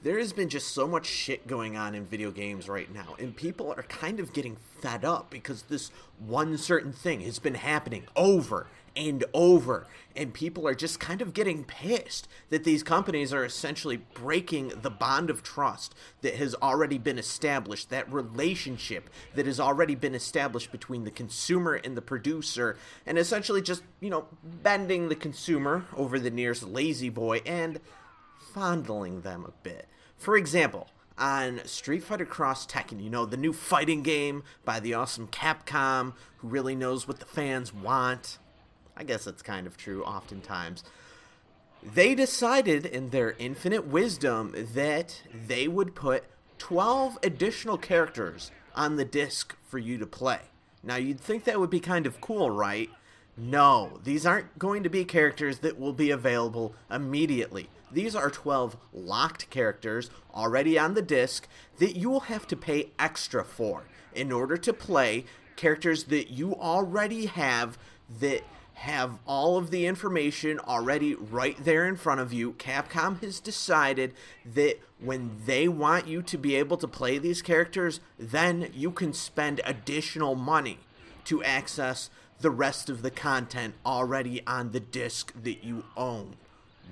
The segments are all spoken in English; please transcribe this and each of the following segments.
There has been just so much shit going on in video games right now, and people are kind of getting fed up because this one certain thing has been happening over and over, and people are just kind of getting pissed that these companies are essentially breaking the bond of trust that has already been established, that relationship that has already been established between the consumer and the producer, and essentially just, bending the consumer over the nearest lazy boy and fondling them a bit. For example, on Street Fighter Cross Tekken, the new fighting game by the awesome Capcom, who really knows what the fans want. I guess that's kind of true oftentimes. They decided in their infinite wisdom that they would put 12 additional characters on the disc for you to play. Now, you'd think that would be kind of cool, right? No, these aren't going to be characters that will be available immediately. These are 12 locked characters already on the disc that you will have to pay extra for in order to play characters that you already have that have all of the information already right there in front of you. Capcom has decided that when they want you to be able to play these characters, then you can spend additional money to access the rest of the content already on the disc that you own.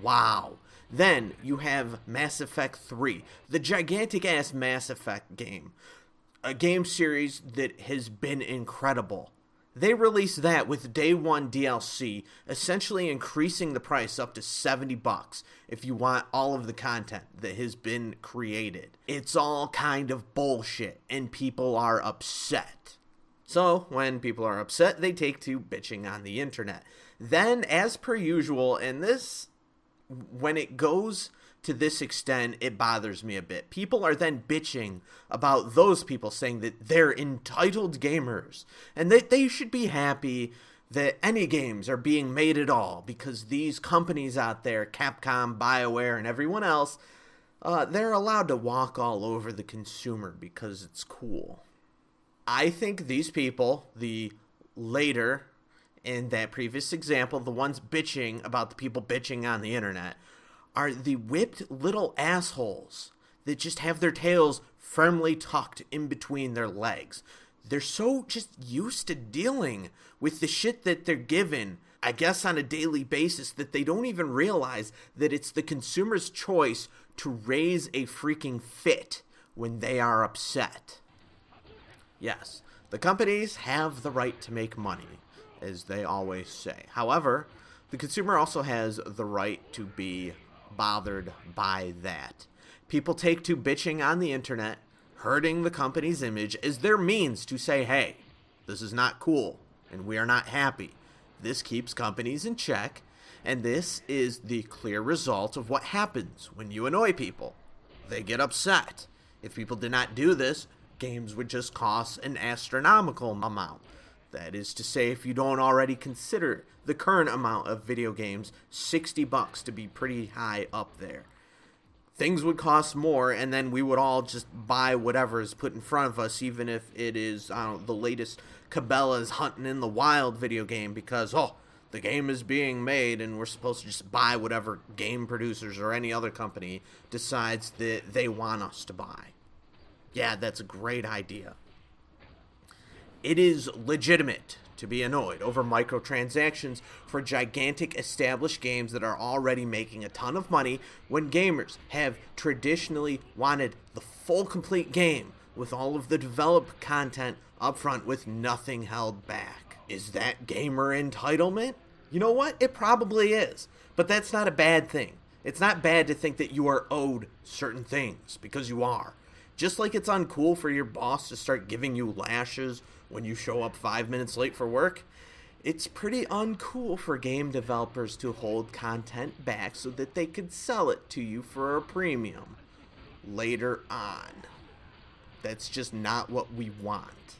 Wow. Then you have Mass Effect 3, the gigantic-ass Mass Effect game. A game series that has been incredible. They released that with day one DLC, essentially increasing the price up to $70 if you want all of the content that has been created. It's all kind of bullshit, and people are upset. So, when people are upset, they take to bitching on the internet. Then, as per usual, and this, when it goes to this extent, it bothers me a bit. People are then bitching about those people, saying that they're entitled gamers and that they should be happy that any games are being made at all because these companies out there, Capcom, BioWare, and everyone else, they're allowed to walk all over the consumer because it's cool. I think these people, the later in that previous example, the ones bitching about the people bitching on the internet, are the whipped little assholes that just have their tails firmly tucked in between their legs. They're so just used to dealing with the shit that they're given, I guess on a daily basis, that they don't even realize that it's the consumer's choice to raise a freaking fit when they are upset. Yes, the companies have the right to make money, as they always say. However, the consumer also has the right to be bothered by that. People take to bitching on the internet, hurting the company's image as their means to say, hey, this is not cool, and we are not happy. This keeps companies in check, and this is the clear result of what happens when you annoy people. They get upset. If people did not do this, games would just cost an astronomical amount. That is to say, if you don't already consider the current amount of video games, $60 to be pretty high up there. Things would cost more, and then we would all just buy whatever is put in front of us, even if it is, the latest Cabela's Hunting in the Wild video game, because, the game is being made, and we're supposed to just buy whatever game producers or any other company decides that they want us to buy. Yeah, that's a great idea. It is legitimate to be annoyed over microtransactions for gigantic established games that are already making a ton of money when gamers have traditionally wanted the full complete game with all of the developed content up front with nothing held back. Is that gamer entitlement? You know what? It probably is. But that's not a bad thing. It's not bad to think that you are owed certain things, because you are. Just like it's uncool for your boss to start giving you lashes when you show up 5 minutes late for work, it's pretty uncool for game developers to hold content back so that they could sell it to you for a premium later on. That's just not what we want.